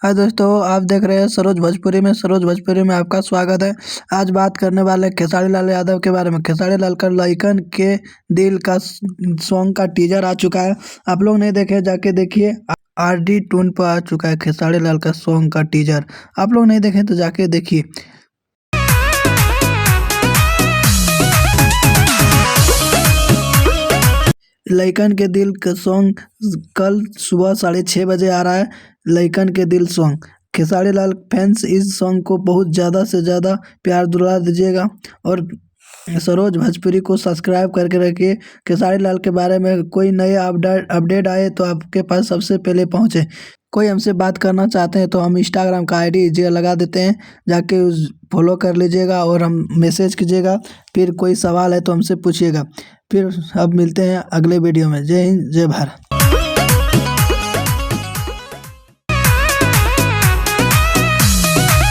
हाय दोस्तों, आप देख रहे हैं सरोज भोजपुरी में। सरोज भोजपुरी में आपका स्वागत है। आज बात करने वाले हैं खेसारी लाल यादव के बारे में। खेसारी लाल का लइकन के दिल का सॉन्ग का टीजर आ चुका है। आप लोग नहीं देखे, जाके देखिए। आरडी टून पर आ चुका है खेसारी लाल का सॉन्ग का टीजर। आप लोग नहीं देखे तो जाके देखिए। लइकन के दिल का सॉन्ग कल सुबह 6:30 बजे आ रहा है। लइकन के दिल सॉन्ग। खेसारी लाल फैंस इस सॉन्ग को बहुत ज़्यादा से ज़्यादा प्यार दुलार दीजिएगा और सरोज भोजपुरी को सब्सक्राइब करके रखिए। खेसारी लाल के बारे में कोई नए अपडेट आए तो आपके पास सबसे पहले पहुँचे। कोई हमसे बात करना चाहते हैं तो हम इंस्टाग्राम का आईडी जे लगा देते हैं, जाके उस फॉलो कर लीजिएगा और हम मैसेज कीजिएगा। फिर कोई सवाल है तो हमसे पूछिएगा। फिर अब मिलते हैं अगले वीडियो में। जय हिंद, जय भारत।